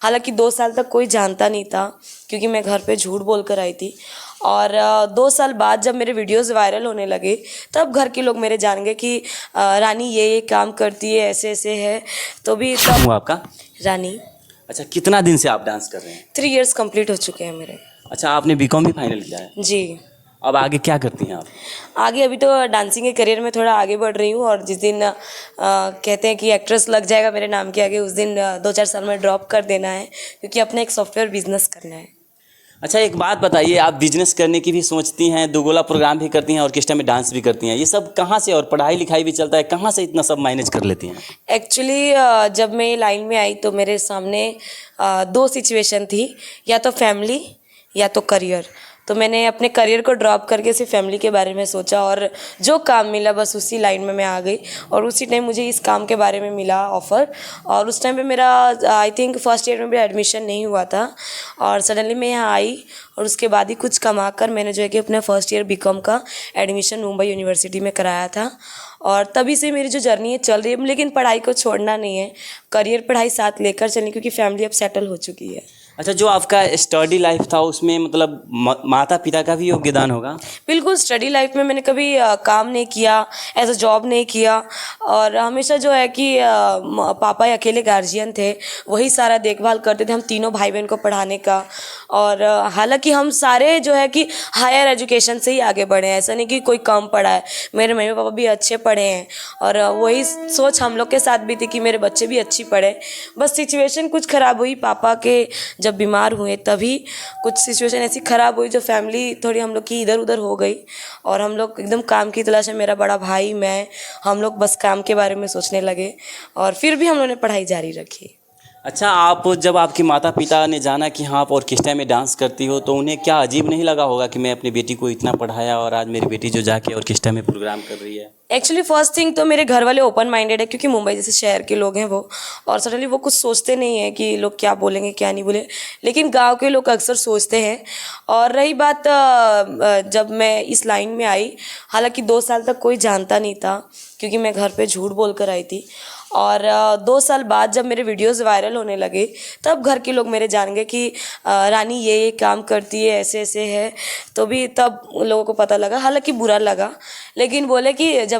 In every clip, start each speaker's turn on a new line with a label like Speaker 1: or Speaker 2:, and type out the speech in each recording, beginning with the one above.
Speaker 1: हालांकि 2 साल तक कोई जानता नहीं था क्योंकि मैं घर पे झूठ बोल कर आई थी। और 2 साल बाद जब मेरे वीडियोस वायरल होने लगे तब घर के लोग मेरे जान गए कि रानी ये काम करती है, ऐसे ऐसे है। तो भी
Speaker 2: नाम
Speaker 1: तब
Speaker 2: हुआ आपका?
Speaker 1: रानी।
Speaker 2: अच्छा, कितना दिन से आप डांस कर रहे हैं?
Speaker 1: 3 इयर्स कंप्लीट हो चुके हैं मेरे।
Speaker 2: अच्छा, आपने बीकॉम भी फाइनल किया है?
Speaker 1: जी।
Speaker 2: अब आगे क्या करती हैं आप?
Speaker 1: आगे अभी तो डांसिंग के करियर में थोड़ा आगे बढ़ रही हूँ, और जिस दिन कहते हैं कि एक्ट्रेस लग जाएगा मेरे नाम के आगे, उस दिन 2-4 साल में ड्रॉप कर देना है क्योंकि अपना एक सॉफ्टवेयर बिजनेस करना है।
Speaker 2: अच्छा, एक बात बताइए, आप बिजनेस करने की भी सोचती हैं, दुगोला प्रोग्राम भी करती हैं, ऑर्केस्ट्रा में डांस भी करती हैं, ये सब कहाँ से, और पढ़ाई लिखाई भी चलता है, कहाँ से इतना सब मैनेज कर लेती हैं?
Speaker 1: एक्चुअली जब मैं लाइन में आई तो मेरे सामने 2 सिचुएशन थी, या तो फैमिली या तो करियर। तो मैंने अपने करियर को ड्रॉप करके सिर्फ फैमिली के बारे में सोचा, और जो काम मिला बस उसी लाइन में मैं आ गई। और उसी टाइम मुझे इस काम के बारे में मिला ऑफ़र, और उस टाइम पे मेरा आई थिंक फर्स्ट ईयर में भी एडमिशन नहीं हुआ था, और सडनली मैं यहाँ आई, और उसके बाद ही कुछ कमा कर मैंने जो है कि अपना फर्स्ट ईयर बीकॉम का एडमिशन मुंबई यूनिवर्सिटी में कराया था। और तभी से मेरी जो जर्नी है चल रही है, लेकिन पढ़ाई को छोड़ना नहीं है, करियर पढ़ाई साथ लेकर चलनी, क्योंकि फैमिली अब सेटल हो चुकी है।
Speaker 2: अच्छा, जो आपका स्टडी लाइफ था उसमें मतलब माता पिता का भी योगदान होगा?
Speaker 1: बिल्कुल, स्टडी लाइफ में मैंने कभी काम नहीं किया, एज अ जॉब नहीं किया, और हमेशा जो है कि पापा ही अकेले गार्जियन थे, वही सारा देखभाल करते थे हम तीनों भाई बहन को पढ़ाने का। और हालांकि हम सारे जो है कि हायर एजुकेशन से ही आगे बढ़े हैं, ऐसा नहीं कि कोई कम पढ़ा है, मेरे मम्मी पापा भी अच्छे पढ़े हैं, और वही सोच हम लोग के साथ भी थी कि मेरे बच्चे भी अच्छी पढ़े। बस सिचुएशन कुछ ख़राब हुई, पापा के जब बीमार हुए तभी कुछ सिचुएशन ऐसी ख़राब हुई जो फैमिली थोड़ी हम लोग की इधर उधर हो गई, और हम लोग एकदम काम की तलाश में, मेरा बड़ा भाई मैं, हम लोग बस काम के बारे में सोचने लगे, और फिर भी हम लोगों ने पढ़ाई जारी रखी।
Speaker 2: अच्छा, आप जब आपके माता पिता ने जाना कि हाँ आप ऑर्केस्ट्रा में डांस करती हो, तो उन्हें क्या अजीब नहीं लगा होगा कि मैं अपनी बेटी को इतना पढ़ाया और आज मेरी बेटी जो जाके ऑर्केस्ट्रा में प्रोग्राम कर रही है?
Speaker 1: एक्चुअली फर्स्ट थिंग तो मेरे घर वाले ओपन माइंडेड है, क्योंकि मुंबई जैसे शहर के लोग हैं वो, और सडनली वो कुछ सोचते नहीं हैं कि लोग क्या बोलेंगे क्या नहीं बोले, लेकिन गांव के लोग अक्सर सोचते हैं। और रही बात जब मैं इस लाइन में आई, हालांकि 2 साल तक कोई जानता नहीं था क्योंकि मैं घर पे झूठ बोल कर आई थी, और 2 साल बाद जब मेरे वीडियोस वायरल होने लगे तब घर के लोग मेरे जान गए कि रानी ये काम करती है, ऐसे ऐसे है। तो भी तब लोगों को पता लगा, हालांकि बुरा लगा, लेकिन बोले कि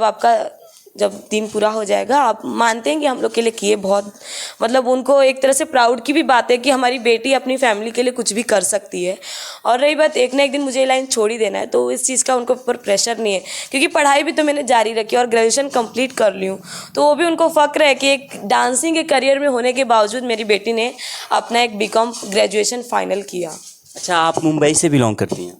Speaker 1: जब दिन पूरा हो जाएगा आप मानते हैं कि हम लोग के लिए किए बहुत, मतलब उनको एक तरह से प्राउड की भी बात है कि हमारी बेटी अपनी फैमिली के लिए कुछ भी कर सकती है। और रही बात एक ना एक दिन मुझे ये लाइन छोड़ ही देना है, तो इस चीज़ का उनको ऊपर प्रेशर नहीं है, क्योंकि पढ़ाई भी तो मैंने जारी रखी और ग्रेजुएशन कंप्लीट कर ली हूँ, तो वो भी उनको फ़क्र है कि एक डांसिंग के करियर में होने के बावजूद मेरी बेटी ने अपना एक बीकॉम ग्रेजुएशन फाइनल किया।
Speaker 2: अच्छा, आप मुंबई से बिलोंग करती हैं?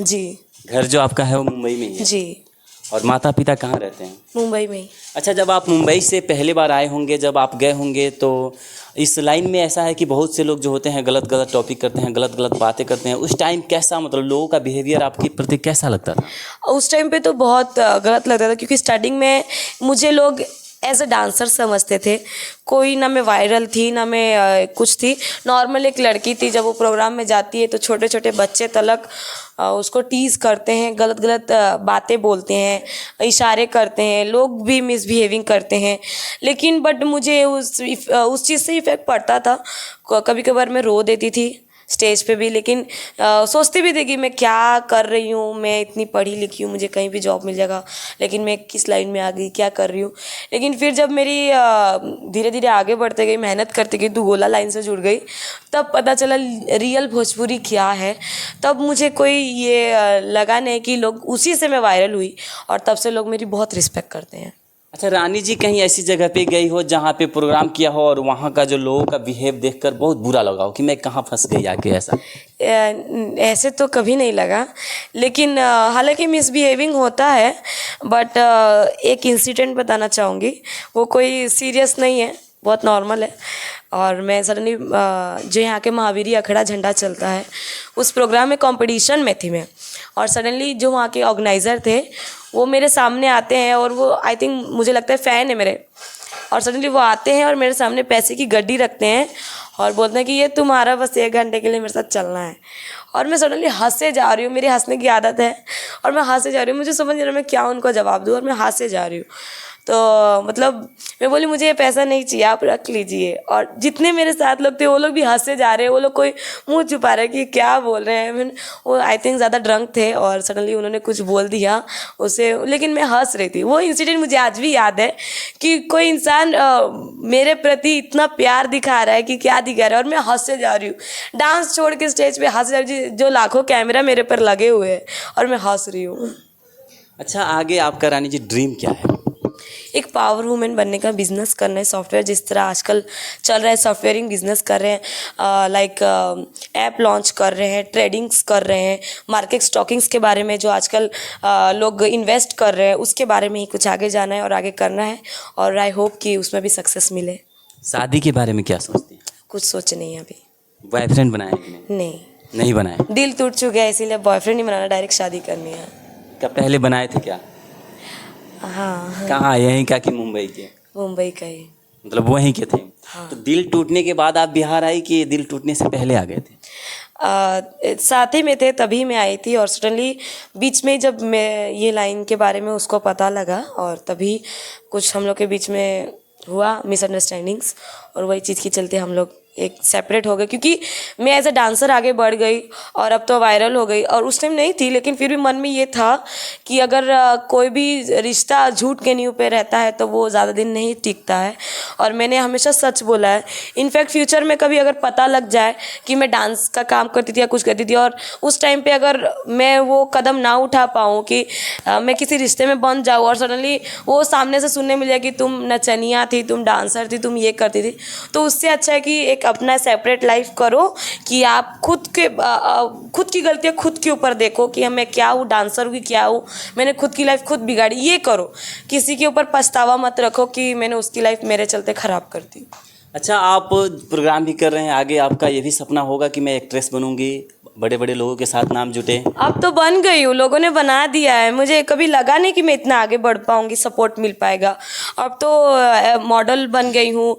Speaker 1: जी।
Speaker 2: घर जो आपका है वो मुंबई में ही है?
Speaker 1: जी,
Speaker 2: और माता पिता कहाँ रहते हैं?
Speaker 1: मुंबई में ही।
Speaker 2: अच्छा, जब आप मुंबई से पहली बार आए होंगे, जब आप गए होंगे, तो इस लाइन में ऐसा है कि बहुत से लोग जो होते हैं गलत गलत टॉपिक करते हैं, गलत गलत बातें करते हैं, उस टाइम कैसा, मतलब लोगों का बिहेवियर आपके प्रति कैसा लगता था?
Speaker 1: उस टाइम पे तो बहुत गलत लगता था, क्योंकि स्टार्टिंग में मुझे लोग एज अ डांसर समझते थे, कोई ना मैं वायरल थी ना मैं कुछ थी, नॉर्मल एक लड़की थी। जब वो प्रोग्राम में जाती है तो छोटे छोटे बच्चे तलक उसको टीज़ करते हैं, गलत गलत बातें बोलते हैं, इशारे करते हैं, लोग भी मिसबिहेविंग करते हैं। लेकिन बट मुझे उस चीज़ से इफ़ेक्ट पड़ता था, कभी कभार मैं रो देती थी स्टेज पे भी, लेकिन सोचती भी थी कि मैं क्या कर रही हूँ, मैं इतनी पढ़ी लिखी हूँ, मुझे कहीं भी जॉब मिल जाएगा, लेकिन मैं किस लाइन में आ गई, क्या कर रही हूँ। लेकिन फिर जब मेरी धीरे धीरे आगे बढ़ते गई, मेहनत करती गई, दुगोला लाइन से जुड़ गई, तब पता चला रियल भोजपुरी क्या है। तब मुझे कोई ये लगा नहीं कि लोग, उसी से मैं वायरल हुई, और तब से लोग मेरी बहुत रिस्पेक्ट करते हैं।
Speaker 2: अच्छा, रानी जी कहीं ऐसी जगह पे गई हो जहाँ पे प्रोग्राम किया हो और वहाँ का जो लोगों का बिहेव देखकर बहुत बुरा लगा हो कि मैं कहाँ फंस गई आके, ऐसा?
Speaker 1: ऐसे तो कभी नहीं लगा, लेकिन हालांकि मिसबिहेविंग होता है, बट एक इंसिडेंट बताना चाहूँगी, वो कोई सीरियस नहीं है, बहुत नॉर्मल है। और मैं सडनली जो यहाँ के महावीरी अखड़ा झंडा चलता है, उस प्रोग्राम में कंपटीशन में थी मैं, और सडनली जो वहाँ के ऑर्गेनाइज़र थे वो मेरे सामने आते हैं, और वो आई थिंक मुझे लगता है फ़ैन है मेरे, और सडनली वो आते हैं और मेरे सामने पैसे की गड्डी रखते हैं और बोलते हैं कि ये तुम्हारा बस 1 घंटे के लिए मेरे साथ चलना है। और मैं सडनली हंसे जा रही हूँ, मेरी हंसने की आदत है, और मैं हंसे जा रही हूँ, मुझे समझ नहीं रहा मैं क्या उनको जवाब दूँ, और मैं हंसे जा रही हूँ। तो मतलब मैं बोली मुझे ये पैसा नहीं चाहिए, आप रख लीजिए। और जितने मेरे साथ लोग थे वो लोग भी हंसे जा रहे हैं, वो लोग कोई मुंह छुपा रहे कि क्या बोल रहे हैं। मैंने वो आई थिंक ज़्यादा ड्रंक थे और सडनली उन्होंने कुछ बोल दिया उसे, लेकिन मैं हंस रही थी। वो इंसिडेंट मुझे आज भी याद है कि कोई इंसान मेरे प्रति इतना प्यार दिखा रहा है कि क्या दिखा रहा है, और मैं हंसे जा रही हूँ। डांस छोड़ के स्टेज पे हंस जा रही हूँ, जो लाखों कैमरा मेरे पर लगे हुए हैं और मैं हंस रही हूँ।
Speaker 2: अच्छा, आगे आपका रानी जी ड्रीम क्या है?
Speaker 1: एक पावर वुमेन बनने का, बिजनेस करना है सॉफ्टवेयर, जिस तरह आजकल चल रहा है सॉफ्टवेयरिंग बिजनेस कर रहे हैं, लाइक ऐप लॉन्च कर रहे हैं, ट्रेडिंग्स कर रहे हैं, मार्केट स्टॉकिंग्स के बारे में जो आजकल लोग इन्वेस्ट कर रहे हैं उसके बारे में ही कुछ आगे जाना है और आगे करना है, और आई होप कि उसमें भी सक्सेस मिले।
Speaker 2: शादी के बारे में क्या सोचती हैं?
Speaker 1: कुछ सोच नहीं है अभी।
Speaker 2: बॉयफ्रेंड बनाए कि नहीं?
Speaker 1: नहीं,
Speaker 2: नहीं बनाए?
Speaker 1: दिल टूट चुका है, इसीलिए बॉयफ्रेंड नहीं बनाना, डायरेक्ट शादी करनी है।
Speaker 2: क्या पहले बनाए थे क्या?
Speaker 1: हाँ,
Speaker 2: कहाँ, यहीं का कि मुंबई के?
Speaker 1: मुंबई का ही।
Speaker 2: मतलब वहीं के थे?
Speaker 1: हाँ।
Speaker 2: तो दिल टूटने के बाद आप बिहार आई कि दिल टूटने से पहले आ गए थे?
Speaker 1: साथ ही में थे तभी मैं आई थी, और सडनली बीच में जब मैं ये लाइन के बारे में उसको पता लगा, और तभी कुछ हम लोग के बीच में हुआ मिसअंडरस्टैंडिंग्स, और वही चीज़ के चलते हम लोग एक सेपरेट हो गए। क्योंकि मैं एज अ डांसर आगे बढ़ गई और अब तो वायरल हो गई, और उस टाइम नहीं थी, लेकिन फिर भी मन में ये था कि अगर कोई भी रिश्ता झूठ के नींव पे रहता है तो वो ज़्यादा दिन नहीं टिकता है, और मैंने हमेशा सच बोला है। इनफैक्ट फ्यूचर में कभी अगर पता लग जाए कि मैं डांस का काम करती थी या कुछ करती थी, और उस टाइम पे अगर मैं वो कदम ना उठा पाऊँ कि मैं किसी रिश्ते में बंध जाऊँ, और सडनली वो सामने से सुनने मिल जाए कि तुम नचनिया थी, तुम डांसर थी, तुम ये करती थी, तो उससे अच्छा है कि एक अपना सेपरेट लाइफ करो, कि आप खुद की गलतियाँ खुद के ऊपर देखो कि मैं क्या हूँ, डांसर हूँ कि क्या हूँ, मैंने खुद की लाइफ खुद बिगाड़ी, ये करो। किसी के ऊपर पछतावा मत रखो कि मैंने उसकी लाइफ मेरे चलते ख़राब कर दी।
Speaker 2: अच्छा, आप प्रोग्राम भी कर रहे हैं, आगे आपका ये भी सपना होगा कि मैं एक्ट्रेस बनूंगी, बड़े बड़े लोगों के साथ नाम जुटे?
Speaker 1: अब तो बन गई हूँ, लोगों ने बना दिया है। मुझे कभी लगा नहीं कि मैं इतना आगे बढ़ पाऊँगी, सपोर्ट मिल पाएगा। अब तो मॉडल बन गई हूँ,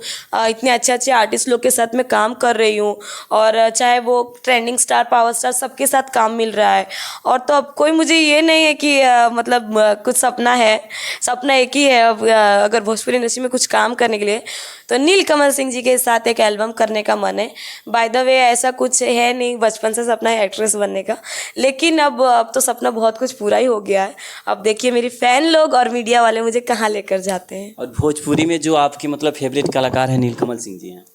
Speaker 1: इतने अच्छे अच्छे आर्टिस्ट लोग के साथ मैं काम कर रही हूँ, और चाहे वो ट्रेंडिंग स्टार, पावर स्टार, सबके साथ काम मिल रहा है। और तो अब कोई मुझे ये नहीं है कि मतलब कुछ सपना है, सपना एक ही है। अब अगर भोजपुरी इंडस्ट्री में कुछ काम करने के लिए तो नीलकमल सिंह जी के साथ एक एल्बम करने का मन है। बाय द वे ऐसा कुछ है नहीं, बचपन से सपना है एक्ट्रेस बनने का, लेकिन अब तो सपना बहुत कुछ पूरा ही हो गया है। अब देखिए मेरी फैन लोग और मीडिया वाले मुझे कहाँ लेकर जाते हैं।
Speaker 2: और भोजपुरी में जो आपके मतलब फेवरेट कलाकार हैं, नीलकमल सिंह जी हैं?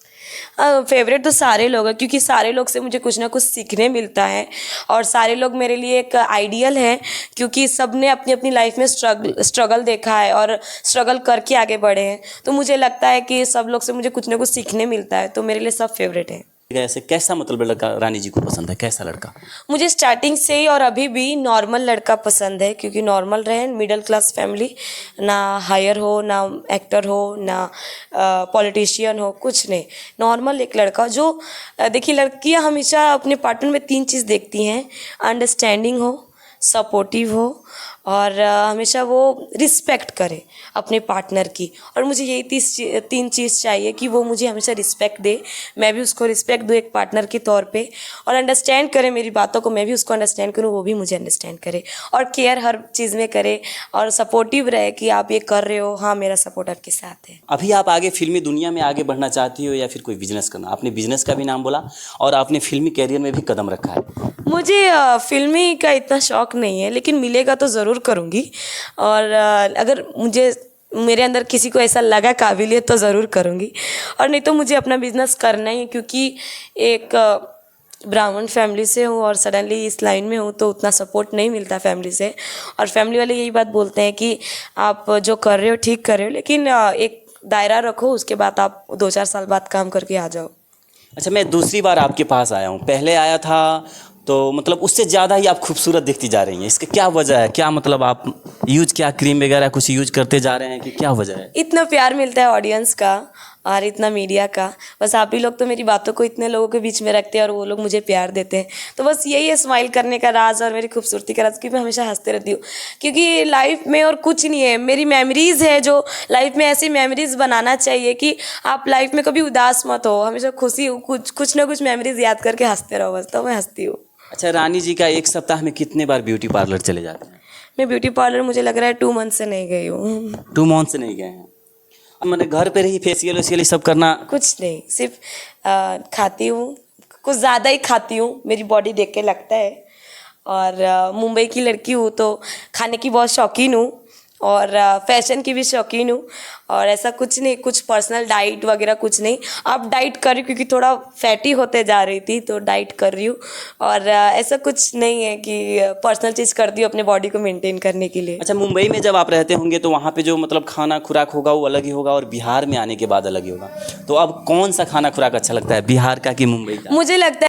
Speaker 1: फेवरेट तो सारे लोग हैं, क्योंकि सारे लोग से मुझे कुछ ना कुछ सीखने मिलता है, और सारे लोग मेरे लिए एक आइडियल हैं, क्योंकि सब ने अपनी अपनी लाइफ में स्ट्रगल देखा है और स्ट्रगल करके आगे बढ़े हैं। तो मुझे लगता है कि सब लोग से मुझे कुछ ना कुछ सीखने मिलता है, तो मेरे लिए सब फेवरेट है।
Speaker 2: ऐसे कैसा मतलब लड़का रानी जी को पसंद है, कैसा लड़का?
Speaker 1: मुझे स्टार्टिंग से ही और अभी भी नॉर्मल लड़का पसंद है, क्योंकि नॉर्मल रहे, मिडिल क्लास फैमिली, ना हायर हो, ना एक्टर हो, ना पॉलिटिशियन हो, कुछ नहीं, नॉर्मल एक लड़का जो देखिए लड़कियां हमेशा अपने पार्टनर में 3 चीज़ देखती हैं: अंडरस्टैंडिंग हो, सपोर्टिव हो, और हमेशा वो रिस्पेक्ट करे अपने पार्टनर की। और मुझे यही 3 चीज़ चाहिए कि वो मुझे हमेशा रिस्पेक्ट दे, मैं भी उसको रिस्पेक्ट दूँ एक पार्टनर के तौर पे, और अंडरस्टैंड करे मेरी बातों को, मैं भी उसको अंडरस्टैंड करूँ, वो भी मुझे अंडरस्टैंड करे, और केयर हर चीज़ में करे, और सपोर्टिव रहे कि आप ये कर रहे हो, हाँ मेरा सपोर्ट आपके साथ है।
Speaker 2: अभी आप आगे फिल्मी दुनिया में आगे बढ़ना चाहती हो या फिर कोई बिजनेस करना? आपने बिजनेस का भी नाम बोला और आपने फिल्मी कैरियर में भी कदम रखा है।
Speaker 1: मुझे फिल्मी का इतना शौक नहीं है, लेकिन मिलेगा तो ज़रूर करूँगी, और अगर मुझे मेरे अंदर किसी को ऐसा लगा काबिलियत तो ज़रूर करूँगी, और नहीं तो मुझे अपना बिजनेस करना ही है, क्योंकि एक ब्राह्मण फैमिली से हूँ और सडनली इस लाइन में हूँ, तो उतना सपोर्ट नहीं मिलता फैमिली से, और फैमिली वाले यही बात बोलते हैं कि आप जो कर रहे हो ठीक कर रहे हो, लेकिन एक दायरा रखो, उसके बाद आप 2-4 साल बाद काम करके आ जाओ।
Speaker 2: अच्छा, मैं दूसरी बार आपके पास आया हूँ, पहले आया था तो मतलब उससे ज़्यादा ही आप खूबसूरत दिखती जा रही हैं। इसका क्या वजह है? क्या मतलब आप यूज, क्या क्रीम वगैरह कुछ यूज करते जा रहे हैं कि क्या वजह है?
Speaker 1: इतना प्यार मिलता है ऑडियंस का और इतना मीडिया का, बस आप ही लोग तो मेरी बातों को इतने लोगों के बीच में रखते हैं और वो लोग मुझे प्यार देते हैं। तो बस यही है स्माइल करने का राज और मेरी खूबसूरती का राज, कि मैं हमेशा हंसते रहती हूँ, क्योंकि लाइफ में और कुछ नहीं है, मेरी मेमोरीज़ है, जो लाइफ में ऐसी मेमोरीज़ बनाना चाहिए कि आप लाइफ में कभी उदास मत हो, हमेशा खुशी हो, कुछ ना कुछ मेमोरीज़ याद करके हंसते रहो, बस। तो मैं हंसती हूँ।
Speaker 2: अच्छा, रानी जी का एक सप्ताह में कितने बार ब्यूटी पार्लर चले जाते हैं?
Speaker 1: अपने ब्यूटी पार्लर मुझे लग रहा है 2 मंथ से नहीं गई हूँ।
Speaker 2: 2 मंथ से नहीं गए हैं। मैंने घर पे ही फेशियल वेशियल ये सब करना।
Speaker 1: कुछ नहीं, सिर्फ खाती हूँ, कुछ ज़्यादा ही खाती हूँ, मेरी बॉडी देख के लगता है। और मुंबई की लड़की हूँ तो खाने की बहुत शौकीन हूँ और फैशन की भी शौकीन हूँ। और ऐसा कुछ नहीं, कुछ पर्सनल डाइट वगैरह कुछ नहीं। अब डाइट कर रही हूँ क्योंकि थोड़ा फैटी होते जा रही थी तो डाइट कर रही हूँ। और ऐसा कुछ नहीं है कि पर्सनल चीज़ करती हूँ अपने बॉडी को मेंटेन करने के लिए।
Speaker 2: अच्छा, मुंबई में जब आप रहते होंगे तो वहाँ पे जो मतलब खाना खुराक होगा वो अलग ही होगा और बिहार में आने के बाद अलग ही होगा। तो अब कौन सा खाना खुराक अच्छा लगता है, बिहार का कि मुंबई का?
Speaker 1: मुझे लगता है